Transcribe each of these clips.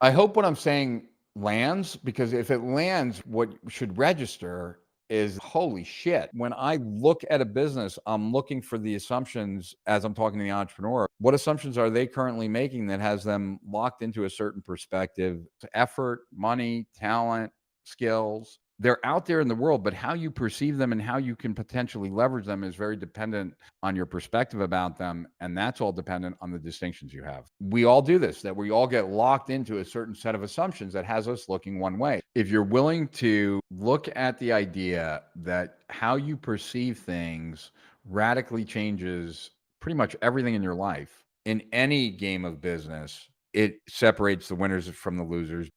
I hope what I'm saying lands, because if it lands, what should register is holy shit. When I look at a business, I'm looking for the assumptions as I'm talking to the entrepreneur. What assumptions are they currently making that has them locked into a certain perspective, effort, money, talent, skills? They're out there in the world, but how you perceive them and how you can potentially leverage them is very dependent on your perspective about them. And that's all dependent on the distinctions you have. We all do this, that we all get locked into a certain set of assumptions that has us looking one way. If you're willing to look at the idea that how you perceive things radically changes pretty much everything in your life, in any game of business, it separates the winners from the losers.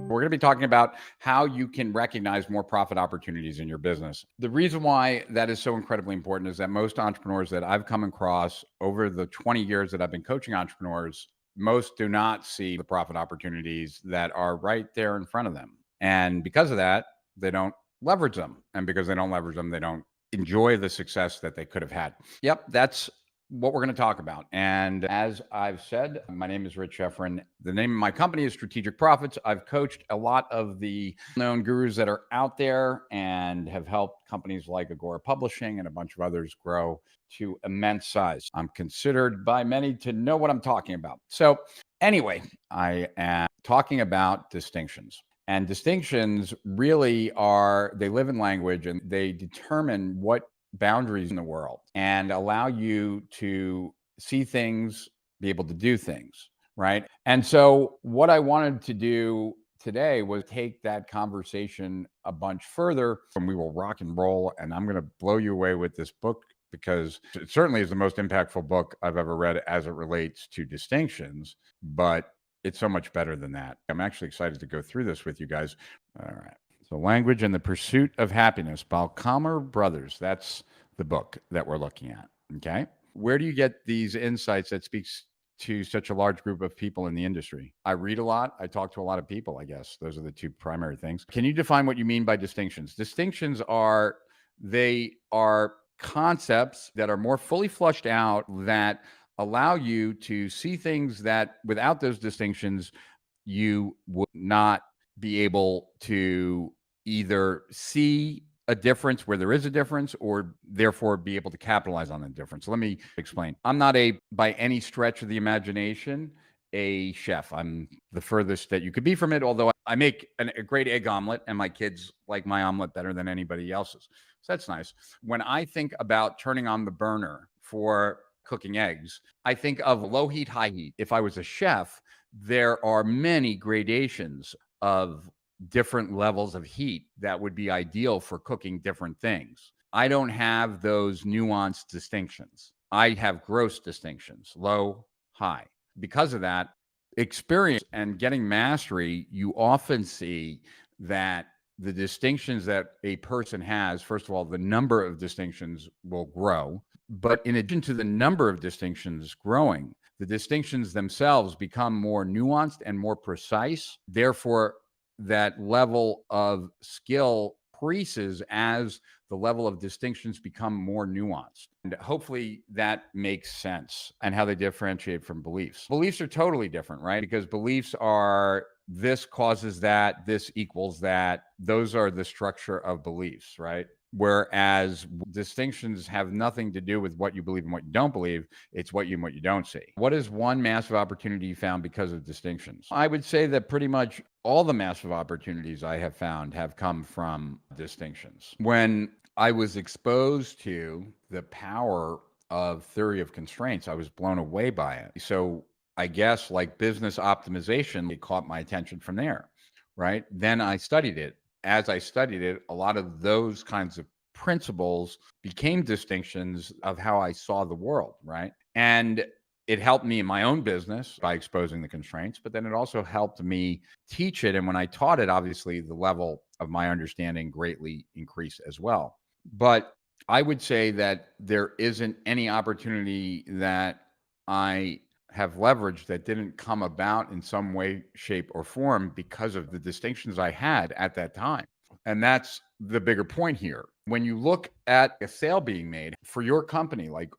We're going to be talking about how you can recognize more profit opportunities in your business. The reason why that is so incredibly important is that most entrepreneurs that I've come across over the 20 years that I've been coaching entrepreneurs, most do not see the profit opportunities that are right there in front of them. And because of that, they don't leverage them. And because they don't leverage them, they don't enjoy the success that they could have had. Yep, that's what we're going to talk about. And as I've said, my name is Rich Sheffrin. The name of my company is Strategic Profits. I've coached a lot of the known gurus that are out there and have helped companies like Agora Publishing and a bunch of others grow to immense size. I'm considered by many to know what I'm talking about. So anyway, I am talking about distinctions. And distinctions really are, they live in language and they determine what boundaries in the world and allow you to see things, be able to do things, right? And so what I wanted to do today was take that conversation a bunch further, and we will rock and roll. And I'm going to blow you away with this book because it certainly is the most impactful book I've ever read as it relates to distinctions, but it's so much better than that. I'm actually excited to go through this with you guys. All right. So Language and the Pursuit of Happiness by Chalmer Brothers. That's the book that we're looking at. Okay. Where do you get these insights that speaks to such a large group of people in the industry? I read a lot. I talk to a lot of people, I guess. Those are the two primary things. Can you define what you mean by distinctions? Distinctions are, they are concepts that are more fully flushed out that allow you to see things that without those distinctions, you would not be able to either see a difference where there is a difference or therefore be able to capitalize on the difference. Let me explain. I'm not by any stretch of the imagination, a chef. I'm the furthest that you could be from it, although I make a great egg omelet and my kids like my omelet better than anybody else's. So that's nice. When I think about turning on the burner for cooking eggs, I think of low heat, high heat. If I was a chef, there are many gradations of different levels of heat that would be ideal for cooking different things. I don't have those nuanced distinctions. I have gross distinctions, low, high. Because of that, experience and getting mastery, you often see that the distinctions that a person has, first of all, the number of distinctions will grow. But in addition to the number of distinctions growing, the distinctions themselves become more nuanced and more precise. Therefore, that level of skill increases as the level of distinctions become more nuanced. And hopefully that makes sense and how they differentiate from beliefs. Beliefs are totally different, right? Because beliefs are this causes that, this equals that. Those are the structure of beliefs, right? Whereas distinctions have nothing to do with what you believe and what you don't believe. It's what you and what you don't see. What is one massive opportunity you found because of distinctions? I would say that pretty much all the massive opportunities I have found have come from distinctions. When I was exposed to the power of theory of constraints, I was blown away by it. So I guess like business optimization, it caught my attention from there, right? Then I studied it. As I studied it, a lot of those kinds of principles became distinctions of how I saw the world, right? And it helped me in my own business by exposing the constraints, but then it also helped me teach it. And when I taught it, obviously the level of my understanding greatly increased as well. But I would say that there isn't any opportunity that I have leveraged that didn't come about in some way, shape, or form because of the distinctions I had at that time. And that's the bigger point here. When you look at a sale being made for your company, like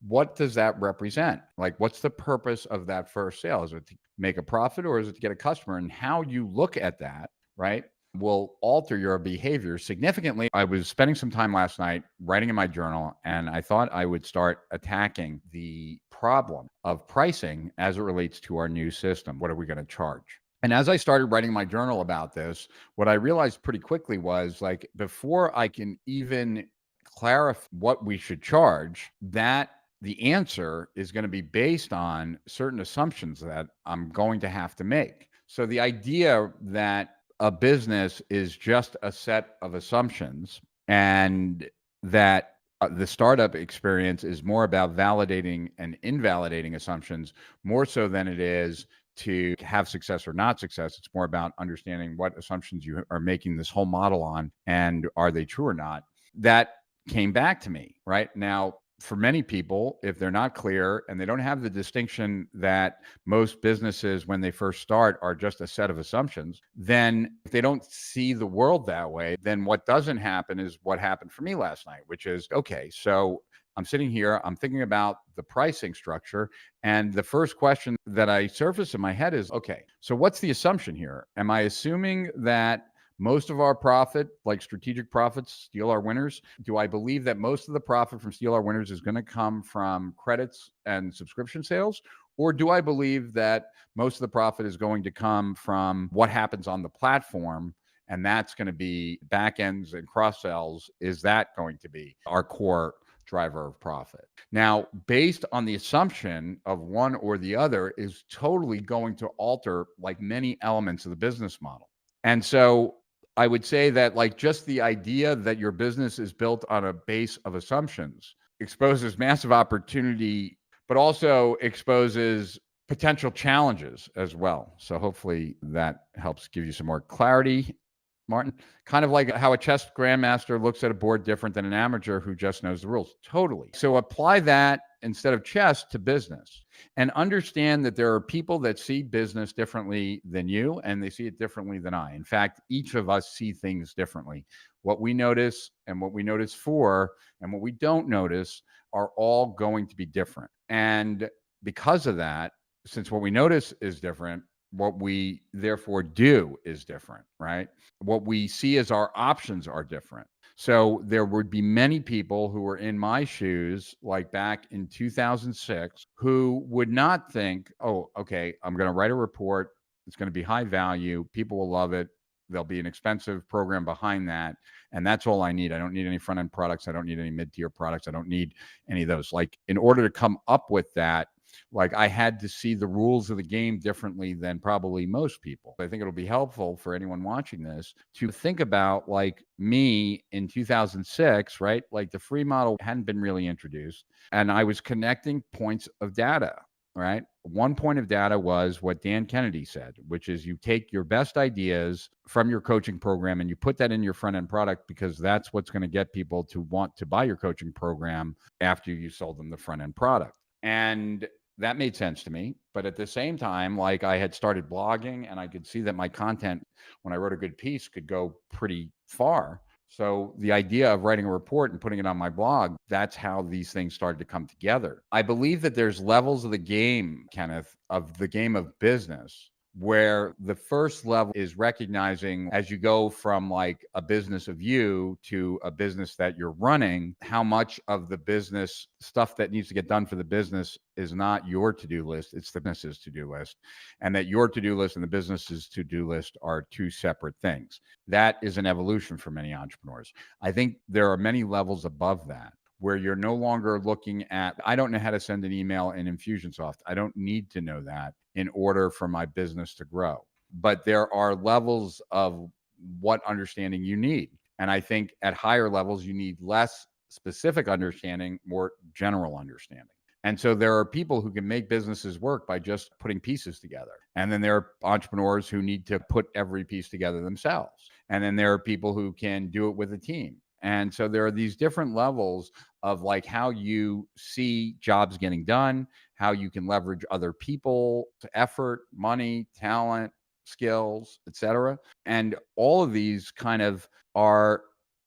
what does that represent? Like, what's the purpose of that first sale? Is it to make a profit or is it to get a customer? And how you look at that, right, will alter your behavior significantly. I was spending some time last night writing in my journal, and I thought I would start attacking the problem of pricing as it relates to our new system. What are we going to charge? And as I started writing my journal about this, what I realized pretty quickly was, like, before I can even clarify what we should charge, that the answer is going to be based on certain assumptions that I'm going to have to make. So the idea that a business is just a set of assumptions, and that the startup experience is more about validating and invalidating assumptions more so than it is to have success or not success. It's more about understanding what assumptions you are making this whole model on, and are they true or not. That came back to me right now. For many people, if they're not clear and they don't have the distinction that most businesses, when they first start, are just a set of assumptions, then if they don't see the world that way, then what doesn't happen is what happened for me last night, which is, okay, so I'm sitting here, I'm thinking about the pricing structure. And the first question that I surface in my head is, okay, so what's the assumption here? Am I assuming that most of our profit, like strategic profits, steal our winners? Do I believe that most of the profit from steal our winners is going to come from credits and subscription sales? Or do I believe that most of the profit is going to come from what happens on the platform? And that's going to be back ends and cross sells. Is that going to be our core driver of profit? Now, based on the assumption of one or the other, is totally going to alter like many elements of the business model. And so I would say that, like, just the idea that your business is built on a base of assumptions exposes massive opportunity, but also exposes potential challenges as well. So hopefully that helps give you some more clarity, Martin. Kind of like how a chess grandmaster looks at a board different than an amateur who just knows the rules. Totally. So apply that instead of chess to business, and understand that there are people that see business differently than you, and they see it differently than I. In fact, each of us see things differently. What we notice and what we notice for and what we don't notice are all going to be different. And because of that, since what we notice is different, what we therefore do is different, right? What we see as our options are different. So there would be many people who were in my shoes, like back in 2006, who would not think, oh, okay, I'm going to write a report. It's going to be high value. People will love it. There'll be an expensive program behind that. And that's all I need. I don't need any front end products. I don't need any mid tier products. I don't need any of those. Like, in order to come up with that, like, I had to see the rules of the game differently than probably most people. I think it'll be helpful for anyone watching this to think about, like, me in 2006, right? Like, the free model hadn't been really introduced, and I was connecting points of data, right? One point of data was what Dan Kennedy said, which is you take your best ideas from your coaching program and you put that in your front end product, because that's what's going to get people to want to buy your coaching program after you sold them the front end product. And that made sense to me. But at the same time, like, I had started blogging and I could see that my content, when I wrote a good piece, could go pretty far. So the idea of writing a report and putting it on my blog, that's how these things started to come together. I believe that there's levels of the game, Kenneth, of the game of business, where the first level is recognizing, as you go from like a business of you to a business that you're running, how much of the business stuff that needs to get done for the business is not your to-do list, it's the business's to-do list. And that your to-do list and the business's to-do list are two separate things. That is an evolution for many entrepreneurs. I think there are many levels above that, where you're no longer looking at, I don't know how to send an email in Infusionsoft. I don't need to know that in order for my business to grow. But there are levels of what understanding you need. And I think at higher levels, you need less specific understanding, more general understanding. And so there are people who can make businesses work by just putting pieces together. And then there are entrepreneurs who need to put every piece together themselves. And then there are people who can do it with a team. And so there are these different levels of like how you see jobs getting done, how you can leverage other people, effort, money, talent, skills, etc. And all of these kind of are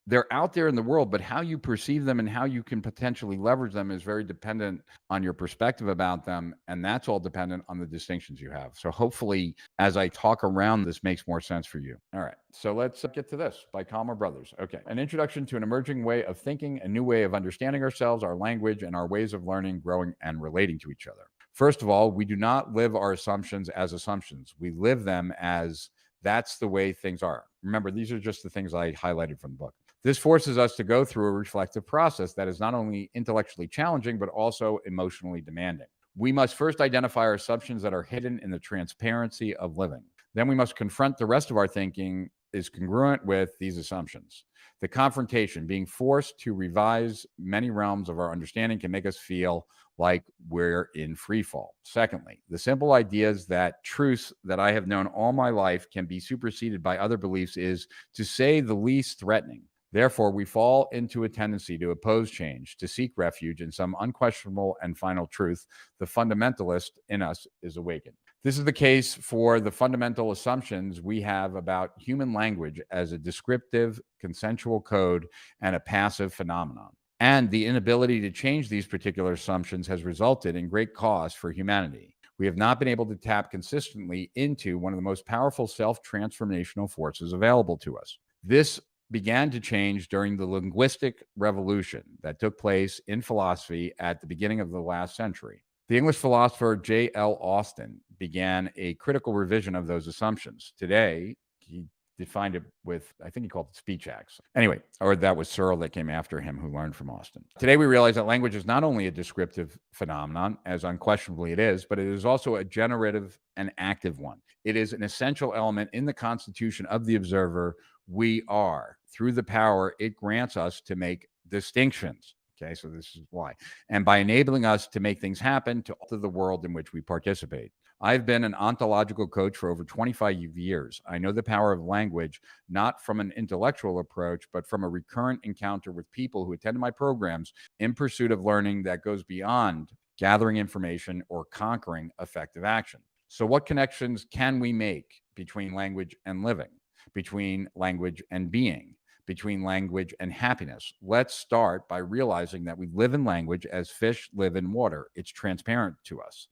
they're out there in the world, but how you perceive them and how you can potentially leverage them is very dependent on your perspective about them. And that's all dependent on the distinctions you have. So hopefully, as I talk around, this makes more sense for you. All right. So let's get to this by Chalmer Brothers. Okay. An introduction to an emerging way of thinking, a new way of understanding ourselves, our language, and our ways of learning, growing, and relating to each other. First of all, we do not live our assumptions as assumptions. We live them as that's the way things are. Remember, these are just the things I highlighted from the book. This forces us to go through a reflective process that is not only intellectually challenging, but also emotionally demanding. We must first identify our assumptions that are hidden in the transparency of living. Then we must confront the rest of our thinking is congruent with these assumptions. The confrontation, being forced to revise many realms of our understanding, can make us feel like we're in free fall. Secondly, the simple ideas that truths that I have known all my life can be superseded by other beliefs is, to say the least, threatening. Therefore, we fall into a tendency to oppose change, to seek refuge in some unquestionable and final truth. The fundamentalist in us is awakened. This is the case for the fundamental assumptions we have about human language as a descriptive, consensual code and a passive phenomenon. And the inability to change these particular assumptions has resulted in great cost for humanity. We have not been able to tap consistently into one of the most powerful self-transformational forces available to us. This began to change during the linguistic revolution that took place in philosophy at the beginning of the last century. The English philosopher J.L. Austin began a critical revision of those assumptions. Today, he defined it with, I think he called it speech acts. Anyway, or that was Searle that came after him, who learned from Austin. Today, we realize that language is not only a descriptive phenomenon, as unquestionably it is, but it is also a generative and active one. It is an essential element in the constitution of the observer. We are, through the power it grants us to make distinctions. Okay, so this is why. And by enabling us to make things happen, to alter the world in which we participate. I've been an ontological coach for over 25 years. I know the power of language, not from an intellectual approach, but from a recurrent encounter with people who attend my programs in pursuit of learning that goes beyond gathering information or conquering effective action. So what connections can we make between language and living, between language and being, between language and happiness? Let's start by realizing that we live in language as fish live in water. It's transparent to us.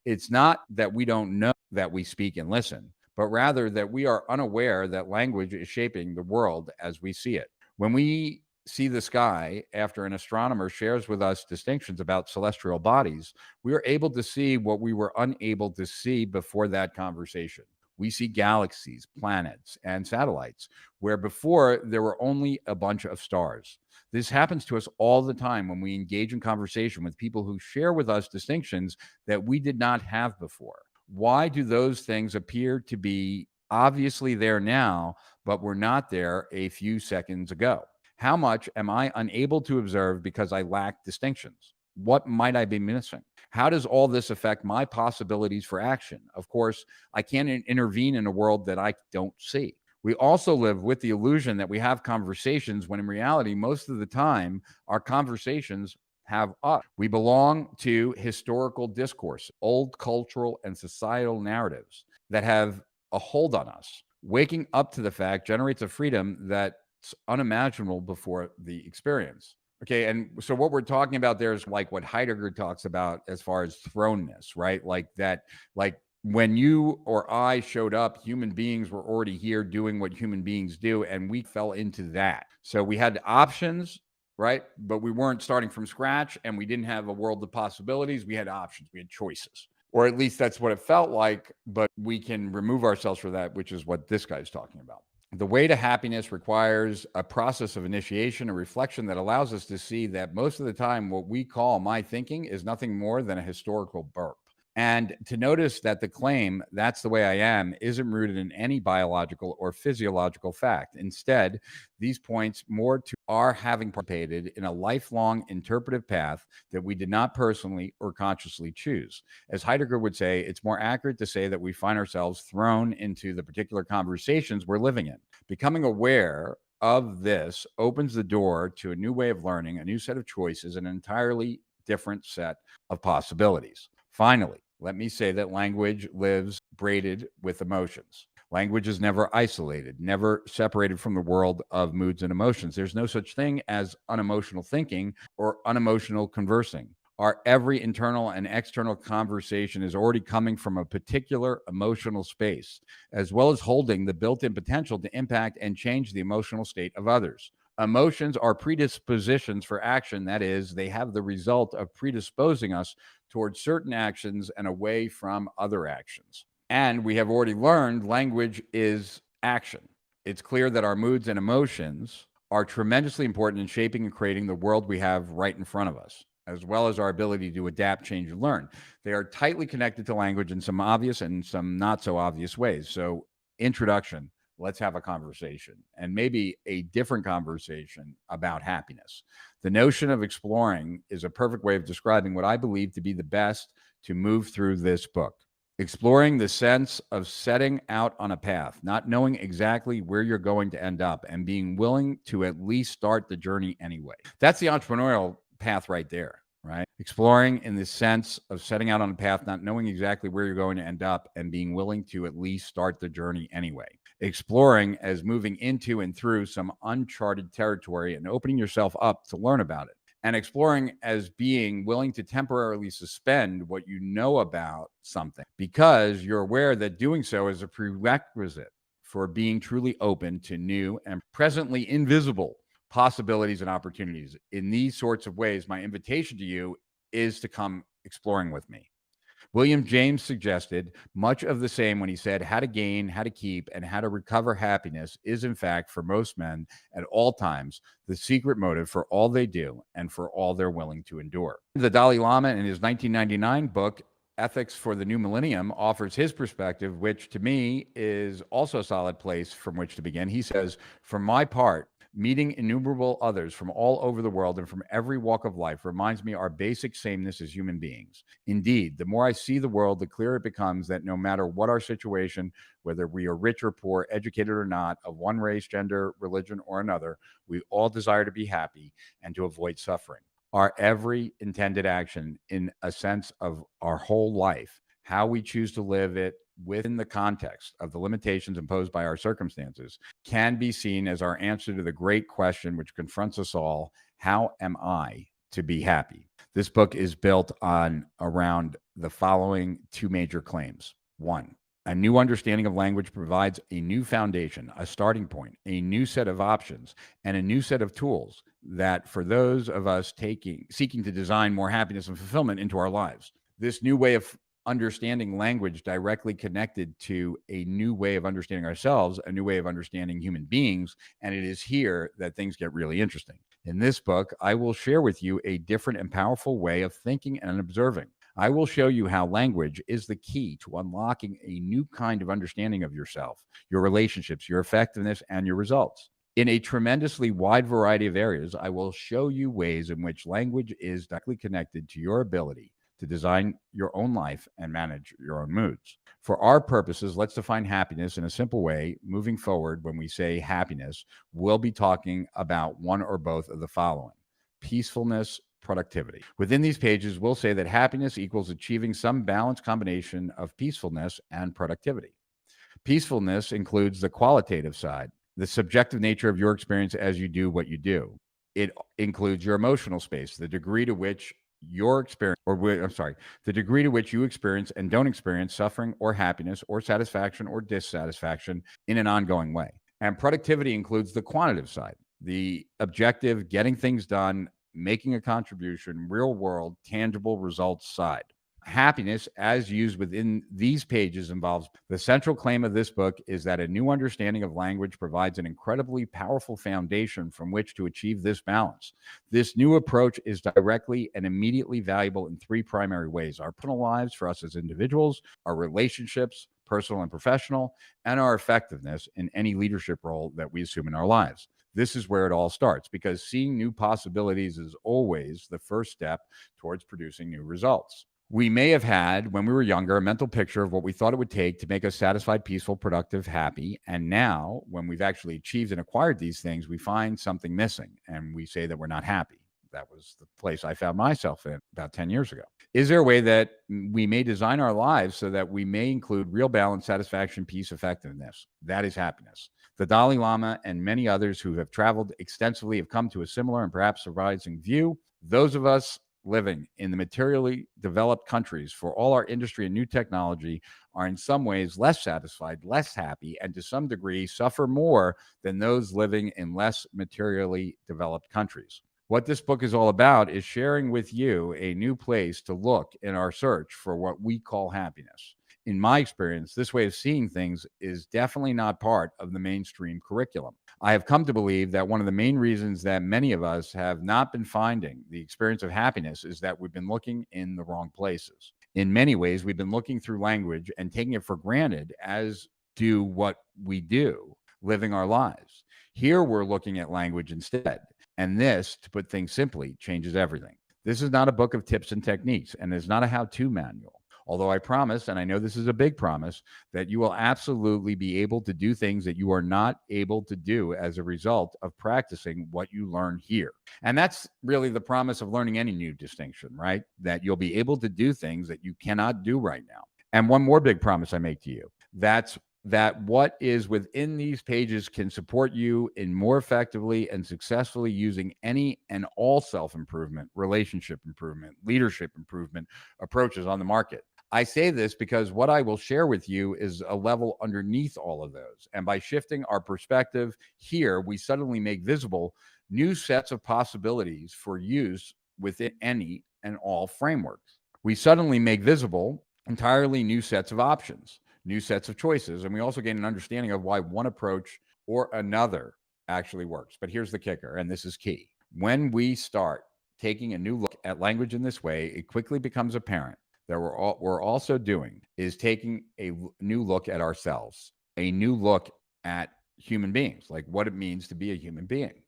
It's not that we don't know that we speak and listen, but rather that we are unaware that language is shaping the world as we see it. When we see the sky after an astronomer shares with us distinctions about celestial bodies, we are able to see what we were unable to see before that conversation. We see galaxies, planets, and satellites, where before there were only a bunch of stars. This happens to us all the time when we engage in conversation with people who share with us distinctions that we did not have before. Why do those things appear to be obviously there now, but were not there a few seconds ago? How much am I unable to observe because I lack distinctions? What might I be missing? How does all this affect my possibilities for action? Of course, I can't intervene in a world that I don't see. We also live with the illusion that we have conversations when in reality, most of the time, our conversations have us. We belong to historical discourse, old cultural and societal narratives that have a hold on us. Waking up to the fact generates a freedom that's unimaginable before the experience. Okay, and so what we're talking about there is like what Heidegger talks about as far as thrownness, right? Like that, like when you or I showed up, human beings were already here doing what human beings do, and we fell into that. So we had options, right? But we weren't starting from scratch, and we didn't have a world of possibilities. We had options, we had choices. Or at least that's what it felt like, but we can remove ourselves from that, which is what this guy's talking about. The way to happiness requires a process of initiation, a reflection that allows us to see that most of the time what we call my thinking is nothing more than a historical burp. And to notice that the claim, that's the way I am, isn't rooted in any biological or physiological fact. Instead, these points more to our having participated in a lifelong interpretive path that we did not personally or consciously choose. As Heidegger would say, it's more accurate to say that we find ourselves thrown into the particular conversations we're living in. Becoming aware of this opens the door to a new way of learning, a new set of choices, an entirely different set of possibilities. Finally, let me say that language lives braided with emotions. Language is never isolated, never separated from the world of moods and emotions. There's no such thing as unemotional thinking or unemotional conversing. Our every internal and external conversation is already coming from a particular emotional space, as well as holding the built in potential to impact and change the emotional state of others. Emotions are predispositions for action. That is, they have the result of predisposing us towards certain actions and away from other actions. And we have already learned language is action. It's clear that our moods and emotions are tremendously important in shaping and creating the world we have right in front of us, as well as our ability to adapt, change, and learn. They are tightly connected to language in some obvious and some not so obvious ways. So, introduction, let's have a conversation, and maybe a different conversation about happiness. The notion of exploring is a perfect way of describing what I believe to be the best to move through this book. Exploring the sense of setting out on a path, not knowing exactly where you're going to end up, and being willing to at least start the journey anyway. That's the entrepreneurial path right there, right? Exploring in the sense of setting out on a path, not knowing exactly where you're going to end up, and being willing to at least start the journey anyway. Exploring as moving into and through some uncharted territory and opening yourself up to learn about it. And exploring as being willing to temporarily suspend what you know about something because you're aware that doing so is a prerequisite for being truly open to new and presently invisible possibilities and opportunities. In these sorts of ways, my invitation to you is to come exploring with me. William James suggested much of the same when he said, how to gain, how to keep, and how to recover happiness is, in fact, for most men at all times, the secret motive for all they do and for all they're willing to endure. The Dalai Lama, in his 1999 book, Ethics for the New Millennium, offers his perspective, which to me is also a solid place from which to begin. He says, for my part, meeting innumerable others from all over the world and from every walk of life reminds me our basic sameness as human beings. Indeed, the more I see the world, the clearer it becomes that no matter what our situation, whether we are rich or poor, educated or not, of one race, gender, religion, or another, we all desire to be happy and to avoid suffering. Our every intended action, in a sense of our whole life, how we choose to live it within the context of the limitations imposed by our circumstances, can be seen as our answer to the great question which confronts us all: how am I to be happy? This book is built on around the following two major claims. One, a new understanding of language provides a new foundation, a starting point, a new set of options, and a new set of tools that for those of us seeking to design more happiness and fulfillment into our lives. This new way of understanding language directly connected to a new way of understanding ourselves, a new way of understanding human beings. And it is here that things get really interesting. In this book, I will share with you a different and powerful way of thinking and observing. I will show you how language is the key to unlocking a new kind of understanding of yourself, your relationships, your effectiveness, and your results. In a tremendously wide variety of areas, I will show you ways in which language is directly connected to your ability to design your own life and manage your own moods. For our purposes, let's define happiness in a simple way. Moving forward, when we say happiness, we'll be talking about one or both of the following: peacefulness, productivity. Within these pages, we'll say that happiness equals achieving some balanced combination of peacefulness and productivity. Peacefulness includes the qualitative side, the subjective nature of your experience as you do what you do. It includes your emotional space, the degree to which the degree to which you experience and don't experience suffering or happiness or satisfaction or dissatisfaction in an ongoing way. And productivity includes the quantitative side, the objective, getting things done, making a contribution, real world, tangible results side. Happiness, as used within these pages, involves the central claim of this book is that a new understanding of language provides an incredibly powerful foundation from which to achieve this balance. This new approach is directly and immediately valuable in three primary ways: our personal lives for us as individuals, our relationships, personal and professional, and our effectiveness in any leadership role that we assume in our lives. This is where it all starts, because seeing new possibilities is always the first step towards producing new results. We may have had, when we were younger, a mental picture of what we thought it would take to make us satisfied, peaceful, productive, happy. And now, when we've actually achieved and acquired these things, we find something missing and we say that we're not happy. That was the place I found myself in about 10 years ago. Is there a way that we may design our lives so that we may include real balance, satisfaction, peace, effectiveness? That is happiness. The Dalai Lama and many others who have traveled extensively have come to a similar and perhaps surprising view. Those of us living in the materially developed countries, for all our industry and new technology, are in some ways less satisfied, less happy, and to some degree suffer more than those living in less materially developed countries. What this book is all about is sharing with you a new place to look in our search for what we call happiness. In my experience, this way of seeing things is definitely not part of the mainstream curriculum. I have come to believe that one of the main reasons that many of us have not been finding the experience of happiness is that we've been looking in the wrong places. In many ways, we've been looking through language and taking it for granted, as do what we do, living our lives. Here, we're looking at language instead. And this, to put things simply, changes everything. This is not a book of tips and techniques, and it's not a how-to manual. Although I promise, and I know this is a big promise, that you will absolutely be able to do things that you are not able to do as a result of practicing what you learn here. And that's really the promise of learning any new distinction, right? That you'll be able to do things that you cannot do right now. And one more big promise I make to you, that's that what is within these pages can support you in more effectively and successfully using any and all self-improvement, relationship improvement, leadership improvement approaches on the market. I say this because what I will share with you is a level underneath all of those. And by shifting our perspective here, we suddenly make visible new sets of possibilities for use within any and all frameworks. We suddenly make visible entirely new sets of options, new sets of choices, and we also gain an understanding of why one approach or another actually works. But here's the kicker, and this is key. When we start taking a new look at language in this way, it quickly becomes apparent that we're also doing is taking a new look at ourselves, a new look at human beings, like what it means to be a human being.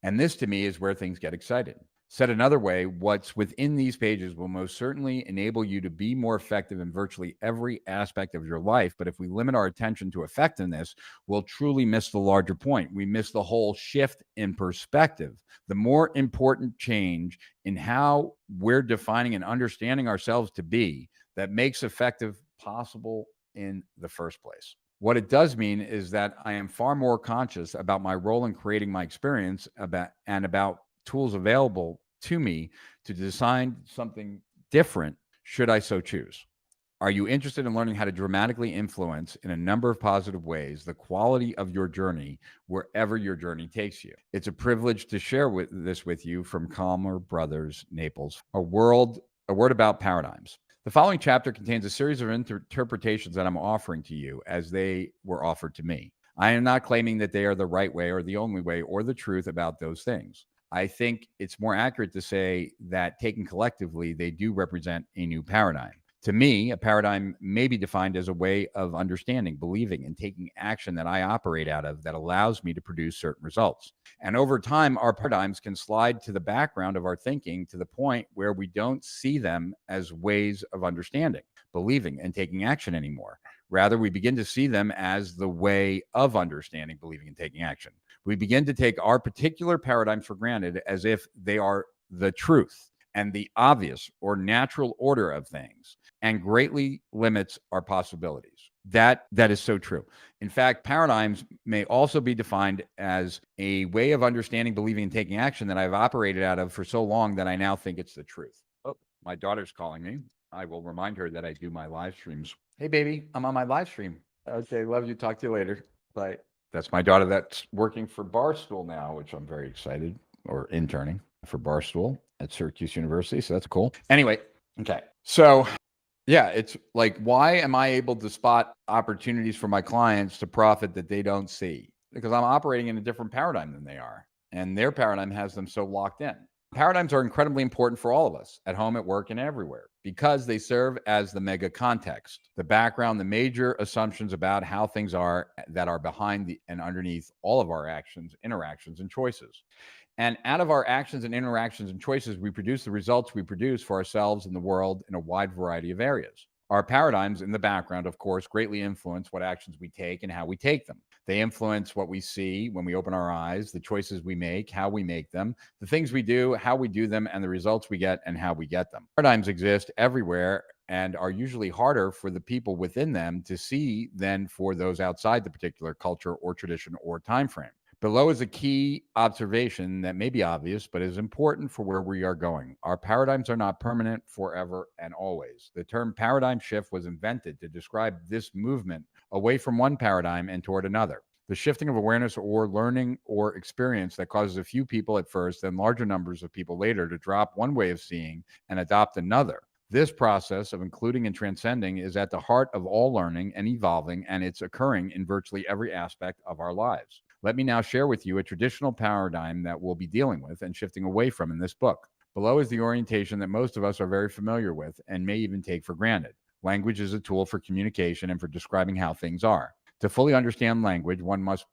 And this, to me, is where things get excited. Said another way, what's within these pages will most certainly enable you to be more effective in virtually every aspect of your life. But if we limit our attention to effectiveness, we'll truly miss the larger point. We miss the whole shift in perspective, the more important change in how we're defining and understanding ourselves to be that makes effective possible in the first place. What it does mean is that I am far more conscious about my role in creating my experience about tools available to me to design something different should I so choose. Are you interested in learning how to dramatically influence in a number of positive ways the quality of your journey wherever your journey takes you? It's a privilege to share this with you from Chalmer Brothers, Naples, a word about paradigms. The following chapter contains a series of interpretations that I'm offering to you as they were offered to me. I am not claiming that they are the right way or the only way or the truth about those things. I think it's more accurate to say that taken collectively, they do represent a new paradigm. To me, a paradigm may be defined as a way of understanding, believing, and taking action that I operate out of that allows me to produce certain results. And over time, our paradigms can slide to the background of our thinking to the point where we don't see them as ways of understanding, believing, and taking action anymore. Rather, we begin to see them as the way of understanding, believing, and taking action. We begin to take our particular paradigms for granted as if they are the truth and the obvious or natural order of things, and greatly limits our possibilities. That is so true. In fact, paradigms may also be defined as a way of understanding, believing, and taking action that I've operated out of for so long that I now think it's the truth. Oh, my daughter's calling me. I will remind her that I do my live streams. Hey, baby, I'm on my live stream. Okay, love you. Talk to you later. Bye. That's my daughter that's working for Barstool now, which I'm very excited, or interning for Barstool at Syracuse University. So that's cool. Anyway, okay. So yeah, it's like, why am I able to spot opportunities for my clients to profit that they don't see? Because I'm operating in a different paradigm than they are. And their paradigm has them so locked in. Paradigms are incredibly important for all of us at home, at work, and everywhere because they serve as the mega context, the background, the major assumptions about how things are that are behind and underneath all of our actions, interactions, and choices. And out of our actions and interactions and choices, we produce the results we produce for ourselves and the world in a wide variety of areas. Our paradigms in the background, of course, greatly influence what actions we take and how we take them. They influence what we see when we open our eyes, the choices we make, how we make them, the things we do, how we do them, and the results we get and how we get them. Paradigms exist everywhere and are usually harder for the people within them to see than for those outside the particular culture or tradition or time frame. Below is a key observation that may be obvious, but is important for where we are going. Our paradigms are not permanent forever and always. The term paradigm shift was invented to describe this movement away from one paradigm and toward another. The shifting of awareness or learning or experience that causes a few people at first and larger numbers of people later to drop one way of seeing and adopt another. This process of including and transcending is at the heart of all learning and evolving, and it's occurring in virtually every aspect of our lives. Let me now share with you a traditional paradigm that we'll be dealing with and shifting away from in this book. Below is the orientation that most of us are very familiar with and may even take for granted. Language is a tool for communication and for describing how things are. To fully understand language, one must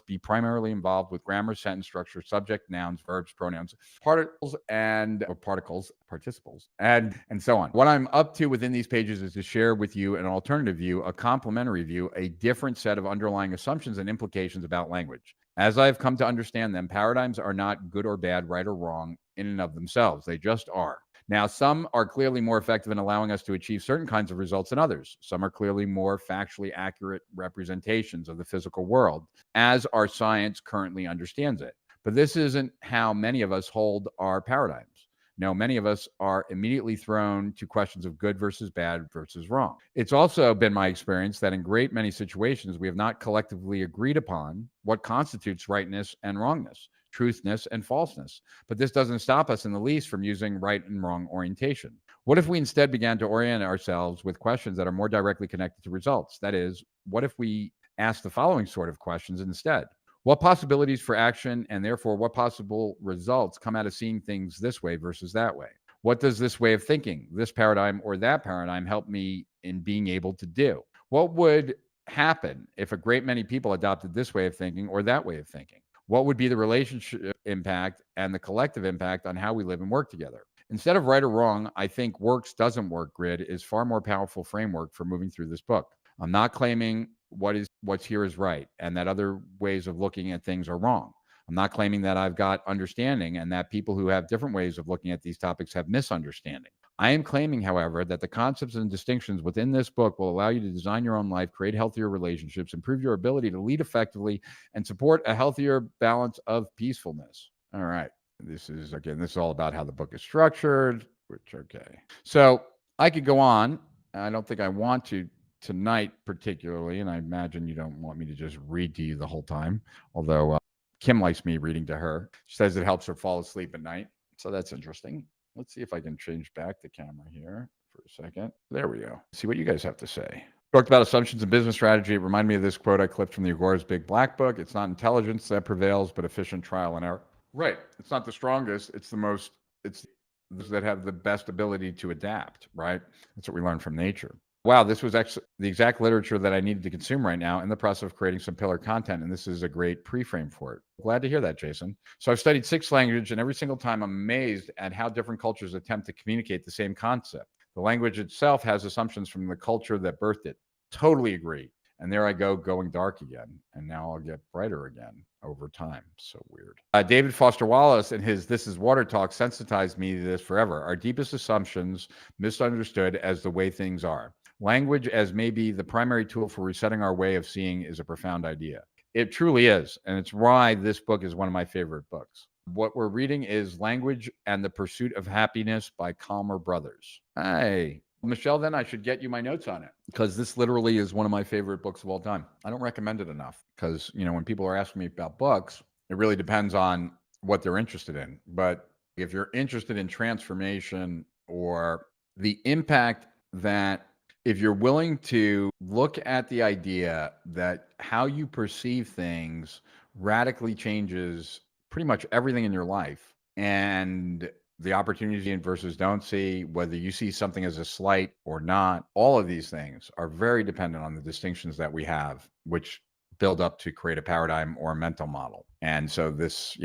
be primarily involved with grammar, sentence structure, subject, nouns, verbs, pronouns, particles, participles, and so on. What I'm up to within these pages is to share with you an alternative view, a complementary view, a different set of underlying assumptions and implications about language. As I've come to understand them, paradigms are not good or bad, right or wrong in and of themselves. They just are. Now, some are clearly more effective in allowing us to achieve certain kinds of results than others. Some are clearly more factually accurate representations of the physical world, as our science currently understands it. But this isn't how many of us hold our paradigms. No, many of us are immediately thrown to questions of good versus bad versus wrong. It's also been my experience that in great many situations, we have not collectively agreed upon what constitutes rightness and wrongness, truthness and falseness. But this doesn't stop us in the least from using right and wrong orientation. What if we instead began to orient ourselves with questions that are more directly connected to results? That is, what if we ask the following sort of questions instead? What possibilities for action and therefore what possible results come out of seeing things this way versus that way? What does this way of thinking, this paradigm or that paradigm, help me in being able to do? What would happen if a great many people adopted this way of thinking or that way of thinking? What would be the relationship impact and the collective impact on how we live and work together? Instead of right or wrong, I think works doesn't work grid is far more powerful framework for moving through this book. I'm not claiming what's here is right and that other ways of looking at things are wrong. I'm not claiming that I've got understanding and that people who have different ways of looking at these topics have misunderstanding. I am claiming, however, that the concepts and distinctions within this book will allow you to design your own life, create healthier relationships, improve your ability to lead effectively, and support a healthier balance of peacefulness. All right. This is all about how the book is structured, okay. So I could go on. I don't think I want to tonight particularly, and I imagine you don't want me to just read to you the whole time, although Kim likes me reading to her. She says it helps her fall asleep at night, so that's interesting. Let's see if I can change back the camera here for a second. There we go. See what you guys have to say. Talked about assumptions and business strategy. It reminded me of this quote I clipped from the Agora's Big Black Book. It's not intelligence that prevails, but efficient trial and error. Right. It's not the strongest. It's those that have the best ability to adapt, right? That's what we learn from nature. Wow, this was the exact literature that I needed to consume right now in the process of creating some pillar content, and this is a great pre-frame for it. Glad to hear that, Jason. So I've studied 6 languages, and every single time I'm amazed at how different cultures attempt to communicate the same concept. The language itself has assumptions from the culture that birthed it. Totally agree. And there I go, going dark again. And now I'll get brighter again over time. So weird. David Foster Wallace and his This Is Water talk sensitized me to this forever. Our deepest assumptions misunderstood as the way things are. Language as maybe the primary tool for resetting our way of seeing is a profound idea. It truly is. And it's why this book is one of my favorite books. What we're reading is Language and the Pursuit of Happiness by Chalmer Brothers. Hey, Michelle, then I should get you my notes on it because this literally is one of my favorite books of all time. I don't recommend it enough because, when people are asking me about books, it really depends on what they're interested in. But if you're interested in transformation or the impact that if you're willing to look at the idea that how you perceive things radically changes pretty much everything in your life and the opportunities you versus don't see, whether you see something as a slight or not, all of these things are very dependent on the distinctions that we have, which build up to create a paradigm or a mental model. And so it's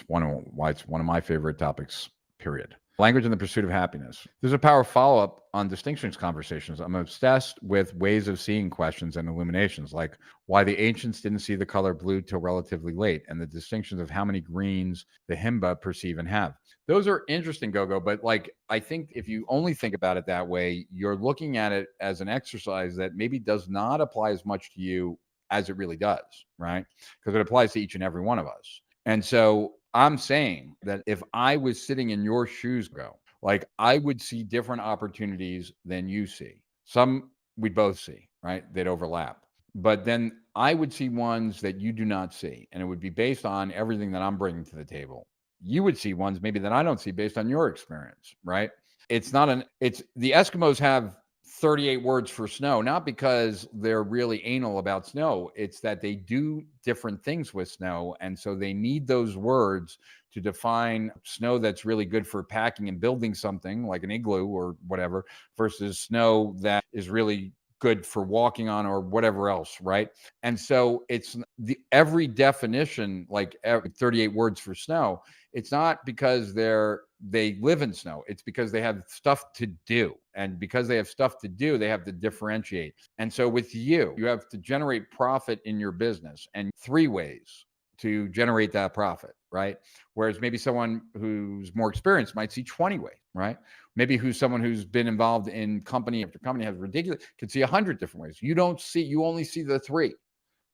why it's one of my favorite topics, period. Language and the Pursuit of Happiness. There's a power follow-up on distinctions conversations. I'm obsessed with ways of seeing questions and illuminations, like why the ancients didn't see the color blue till relatively late, and the distinctions of how many greens the Himba perceive and have. Those are interesting, Gogo, but like I think if you only think about it that way, you're looking at it as an exercise that maybe does not apply as much to you as it really does, right? Because it applies to each and every one of us. And so I'm saying that if I was sitting in your shoes, Go, like I would see different opportunities than you see. Some we'd both see, right? They'd overlap. But then I would see ones that you do not see. And it would be based on everything that I'm bringing to the table. You would see ones maybe that I don't see based on your experience, right? It's not an, it's the Eskimos have 38 words for snow, not because they're really anal about snow. It's that they do different things with snow. And so they need those words to define snow that's really good for packing and building something like an igloo or whatever, versus snow that is really good for walking on or whatever else, right? And so it's the every definition, like 38 words for snow, it's not because they live in snow. It's because they have stuff to do. And because they have stuff to do, they have to differentiate. And so with you have to generate profit in your business, and 3 ways to generate that profit, right? Whereas maybe someone who's more experienced might see 20 ways, right? Maybe someone who's been involved in company after company has ridiculous, could see 100 different ways. You only see the 3,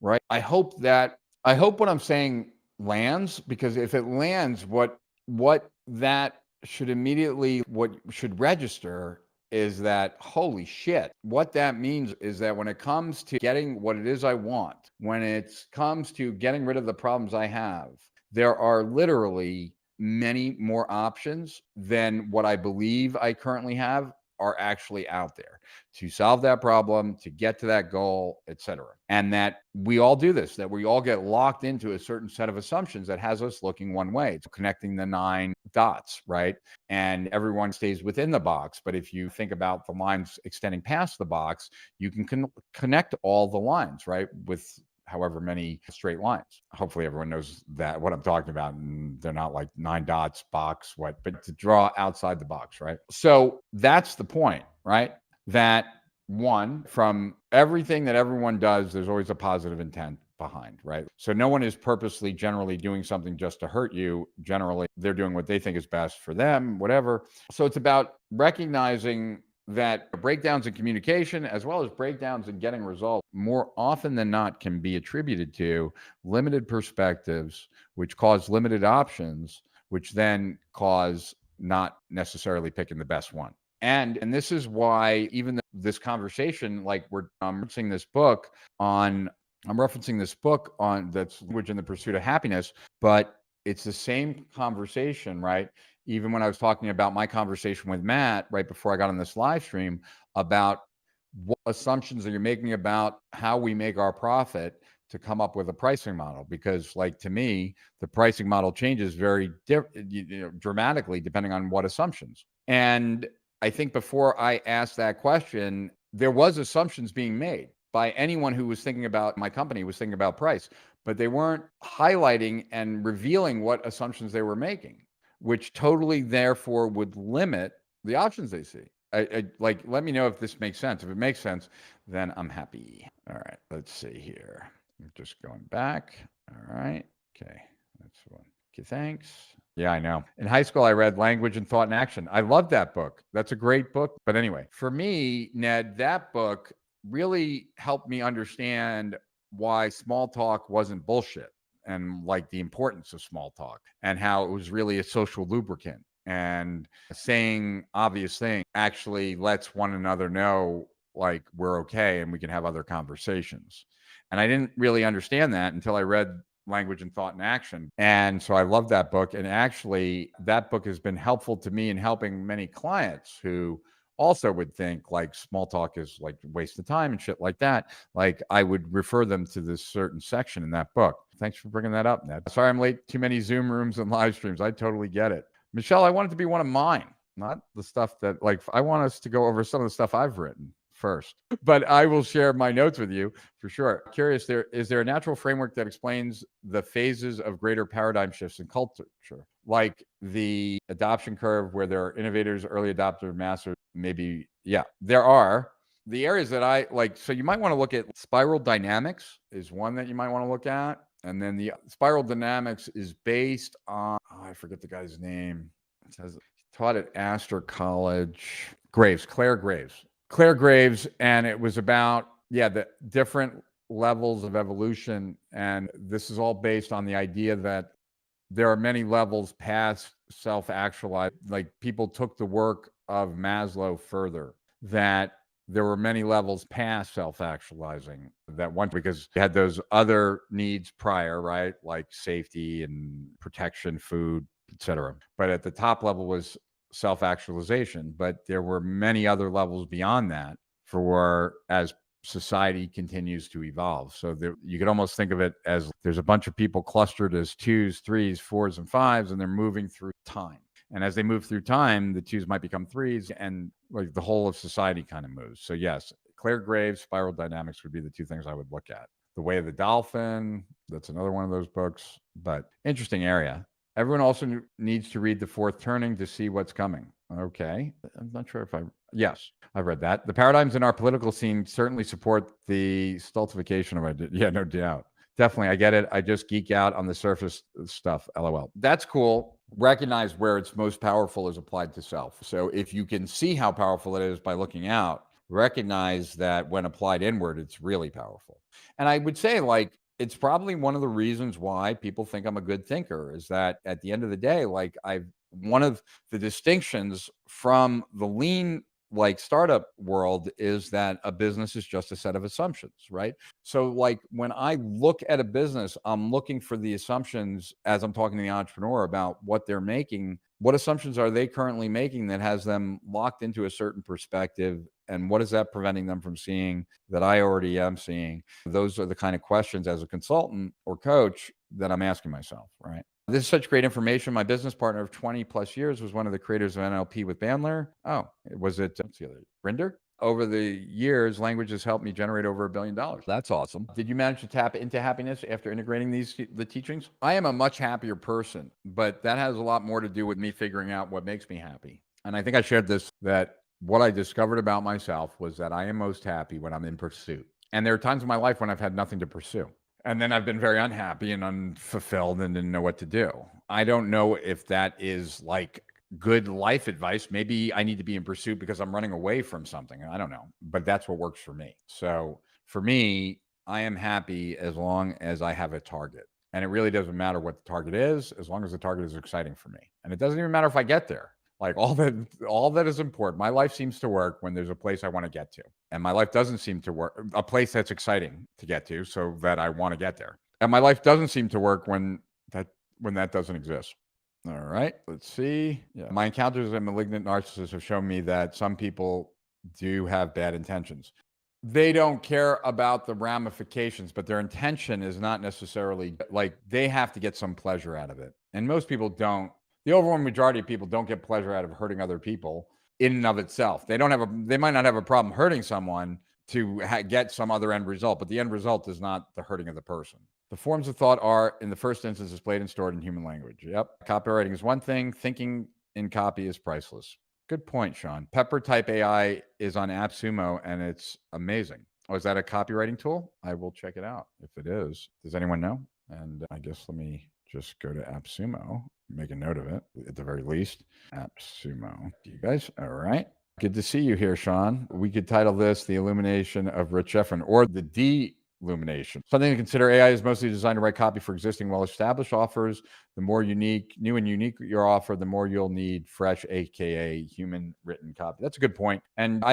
right? I hope what I'm saying lands, because if it lands, what that should immediately, what should register is that, holy shit, what that means is that when it comes to getting what it is I want, when it comes to getting rid of the problems I have, there are literally many more options than what I believe I currently have are actually out there to solve that problem, to get to that goal, etc. And that we all do this, that we all get locked into a certain set of assumptions that has us looking one way. It's connecting the 9 dots, right? And everyone stays within the box. But if you think about the lines extending past the box, you can connect all the lines, right? With however many straight lines. Hopefully everyone knows that what I'm talking about, and they're not like 9 dots box, but to draw outside the box, right? So that's the point, right? That one, from everything that everyone does, there's always a positive intent behind, right? So no one is purposely generally doing something just to hurt you. Generally, they're doing what they think is best for them, whatever. So it's about recognizing that breakdowns in communication, as well as breakdowns in getting results, more often than not can be attributed to limited perspectives, which cause limited options, which then cause not necessarily picking the best one. And this is why even this conversation, like I'm referencing this book on that's Language in the Pursuit of Happiness, but it's the same conversation, right? Even when I was talking about my conversation with Matt right before I got on this live stream about what assumptions are you making about how we make our profit to come up with a pricing model, because like to me, the pricing model changes very dramatically depending on what assumptions. And I think before I asked that question, there was assumptions being made by anyone who was thinking about my company, was thinking about price, but they weren't highlighting and revealing what assumptions they were making, which totally therefore would limit the options they see. Like, let me know if this makes sense. If it makes sense, then I'm happy. All right, let's see here. I'm just going back. All right. Okay. That's one. Okay, thanks. Yeah, I know. In high school, I read Language and Thought in Action. I love that book. That's a great book. But anyway, for me, Ned, that book really helped me understand why small talk wasn't bullshit, and like the importance of small talk, and how it was really a social lubricant, and saying obvious things actually lets one another know like we're okay and we can have other conversations. And I didn't really understand that until I read Language and Thought in Action. And so I love that book. And actually, that book has been helpful to me in helping many clients who also would think like small talk is like a waste of time and shit like that. Like I would refer them to this certain section in that book. Thanks for bringing that up, Ned. Sorry I'm late. Too many Zoom rooms and live streams. I totally get it. Michelle, I want it to be one of mine, not the stuff that like I want us to go over some of the stuff I've written first, but I will share my notes with you for sure. Curious, is there a natural framework that explains the phases of greater paradigm shifts in culture, like the adoption curve, where there are innovators, early adopters, masters, maybe Yeah, there are. The areas that I like, so you might want to look at spiral dynamics is one that you might want to look at. And then the spiral dynamics is based on, oh, I forget the guy's name. It says taught at Astor College. Claire Graves. Claire Graves. And it was about, yeah, the different levels of evolution. And this is all based on the idea that there are many levels past self-actualized. Like people took the work of Maslow further, that there were many levels past self-actualizing that one, because you had those other needs prior, right? Like safety and protection, food, etc. But at the top level was self-actualization, but there were many other levels beyond that for as society continues to evolve. So there, you could almost think of it as there's a bunch of people clustered as twos, threes, fours, and fives, and they're moving through time. And as they move through time, the twos might become threes, and like the whole of society kind of moves. So yes, Claire Graves' Spiral Dynamics would be the two things I would look at. The Way of the Dolphin, that's another one of those books, but interesting area. Everyone also needs to read The Fourth Turning to see what's coming. Okay. I'm not sure if yes, I've read that. The paradigms in our political scene certainly support the stultification of ideas. Yeah, no doubt. Definitely. I get it. I just geek out on the surface stuff. LOL. That's cool. Recognize where it's most powerful is applied to self. So if you can see how powerful it is by looking out, recognize that when applied inward, it's really powerful. And I would say, like, it's probably one of the reasons why people think I'm a good thinker is that at the end of the day, like one of the distinctions from the lean like startup world is that a business is just a set of assumptions, right? So like when I look at a business, I'm looking for the assumptions as I'm talking to the entrepreneur about what they're making. What assumptions are they currently making that has them locked into a certain perspective? And what is that preventing them from seeing that I already am seeing? Those are the kind of questions as a consultant or coach that I'm asking myself, right? This is such great information. My business partner of 20 plus years was one of the creators of NLP with Bandler. Oh, was it what's the other? Grinder? Over the years, language has helped me generate over $1 billion. That's awesome. Did you manage to tap into happiness after integrating the teachings? I am a much happier person, but that has a lot more to do with me figuring out what makes me happy. And I think I shared this, that what I discovered about myself was that I am most happy when I'm in pursuit. And there are times in my life when I've had nothing to pursue. And then I've been very unhappy and unfulfilled and didn't know what to do. I don't know if that is like good life advice. Maybe I need to be in pursuit because I'm running away from something. I don't know, but that's what works for me. So for me, I am happy as long as I have a target. And it really doesn't matter what the target is, as long as the target is exciting for me. And it doesn't even matter if I get there. Like all that is important. My life seems to work when there's a place I want to get to. And my life doesn't seem to work, a place that's exciting to get to so that I want to get there. And my life doesn't seem to work when that doesn't exist. All right, let's see. Yeah. My encounters with malignant narcissists have shown me that some people do have bad intentions. They don't care about the ramifications, but their intention is not necessarily like they have to get some pleasure out of it. And most people don't. The overwhelming majority of people don't get pleasure out of hurting other people in and of itself. They might not have a problem hurting someone to get some other end result, but the end result is not the hurting of the person. The forms of thought are, in the first instance, displayed and stored in human language. Yep. Copywriting is one thing. Thinking in copy is priceless. Good point, Sean. Pepper Type AI is on AppSumo, and it's amazing. Oh, is that a copywriting tool? I will check it out if it is. Does anyone know? And I guess let me just go to AppSumo, make a note of it at the very least. AppSumo. You guys, all right. Good to see you here, Sean. We could title this The Illumination of Rich Efron or The De-Illumination. Something to consider. AI is mostly designed to write copy for existing well-established offers. The more new and unique your offer, the more you'll need fresh, AKA human written copy. That's a good point. And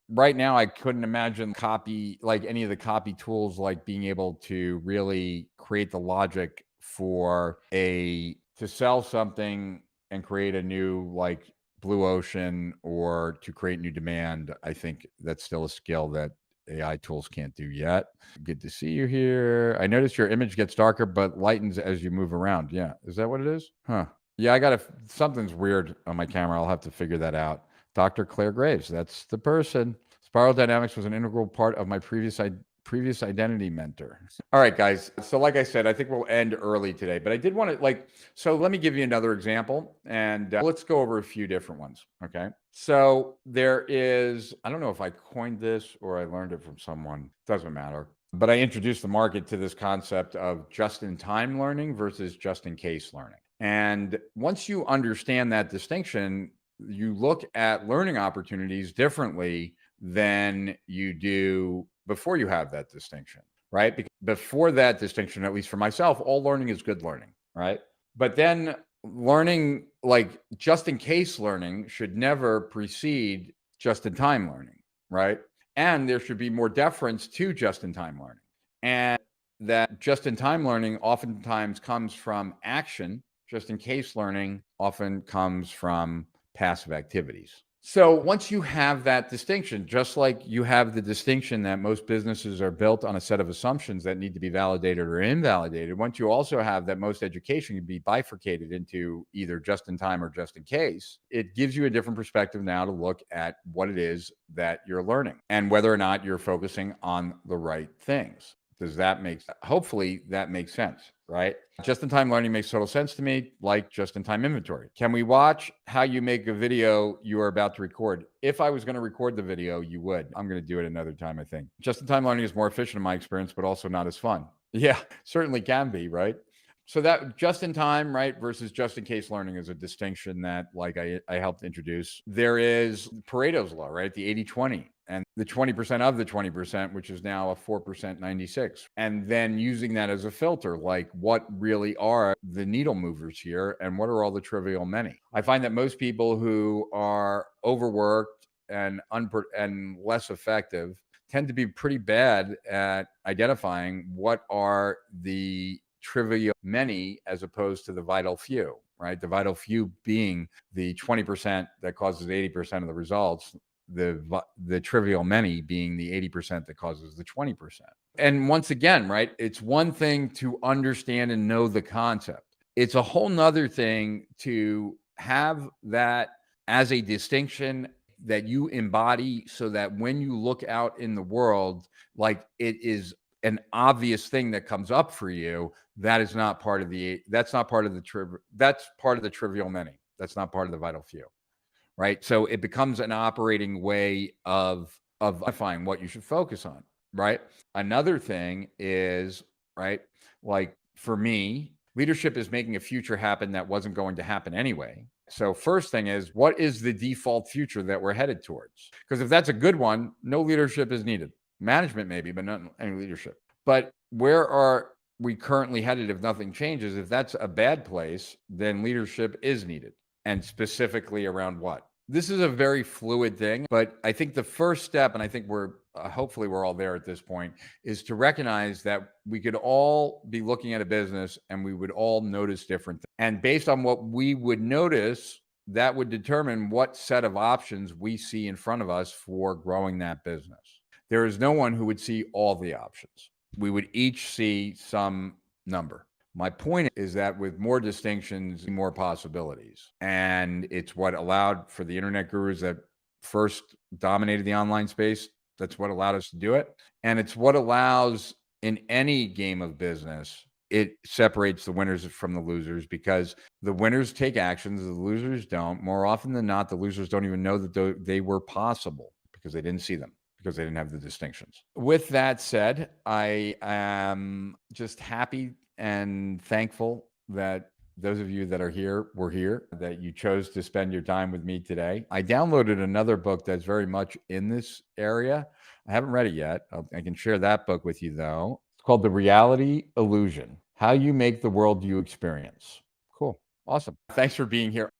right now, I couldn't imagine copy, like any of the copy tools, like being able to really create the logic to sell something and create a new like blue ocean or to create new demand. I think that's still a skill that AI tools can't do yet. Good to see you here. I noticed your image gets darker but lightens as you move around. Yeah. Is that what it is? Huh. Yeah, something's weird on my camera. I'll have to figure that out. Dr. Claire Graves, that's the person. Spiral dynamics was an integral part of my previous previous identity mentor. All right, guys. So like I said, I think we'll end early today, but I did want to so let me give you another example and let's go over a few different ones. Okay. So there is, I don't know if I coined this or I learned it from someone, doesn't matter. But I introduced the market to this concept of just-in-time learning versus just-in-case learning. And once you understand that distinction, you look at learning opportunities differently than you do before you have that distinction, right? Because before that distinction, at least for myself, all learning is good learning, right? But then learning, like just in case learning, should never precede just in time learning, right? And there should be more deference to just in time learning. And that just in time learning oftentimes comes from action, just in case learning often comes from passive activities. So once you have that distinction, just like you have the distinction that most businesses are built on a set of assumptions that need to be validated or invalidated, once you also have that most education can be bifurcated into either just in time or just in case, it gives you a different perspective now to look at what it is that you're learning and whether or not you're focusing on the right things. Does that make sense? Hopefully that makes sense, right? Just-in-time learning makes total sense to me, like just-in-time inventory. Can we watch how you make a video you are about to record? If I was going to record the video, you would. I'm going to do it another time, I think. Just-in-time learning is more efficient in my experience, but also not as fun. Yeah, certainly can be, right? So that just-in-time, right, versus just-in-case learning is a distinction that, like I helped introduce. There is Pareto's law, right? The 80-20. And the 20% of the 20%, which is now a 4% 96. And then using that as a filter, like what really are the needle movers here and what are all the trivial many? I find that most people who are overworked and less effective tend to be pretty bad at identifying what are the trivial many as opposed to the vital few, right? The vital few being the 20% that causes 80% of the results, the trivial many being the 80% that causes the 20%. And once again, right, it's one thing to understand and know the concept. It's a whole nother thing to have that as a distinction that you embody so that when you look out in the world, like it is an obvious thing that comes up for you, that's not part of the trivial many. That's not part of the vital few. Right. So it becomes an operating way of identifying what you should focus on. Right. Another thing is, right, like for me, leadership is making a future happen that wasn't going to happen anyway. So first thing is, what is the default future that we're headed towards? Because if that's a good one, no leadership is needed. Management maybe, but not any leadership. But where are we currently headed if nothing changes? If that's a bad place, then leadership is needed. And specifically around what? This is a very fluid thing, but I think the first step, and I think we're hopefully we're all there at this point, is to recognize that we could all be looking at a business and we would all notice different things. And based on what we would notice, that would determine what set of options we see in front of us for growing that business. There is no one who would see all the options. We would each see some number. My point is that with more distinctions, more possibilities. And it's what allowed for the internet gurus that first dominated the online space. That's what allowed us to do it. And it's what allows in any game of business, it separates the winners from the losers because the winners take actions, the losers don't. More often than not, the losers don't even know that they were possible because they didn't see them, because they didn't have the distinctions. With that said, I am just happy and thankful that those of you that are here were here, that you chose to spend your time with me today. I downloaded another book that's very much in this area. I haven't read it yet. I can share that book with you, though. It's called The Reality Illusion: How You Make the World You Experience. Cool. Awesome. Thanks for being here.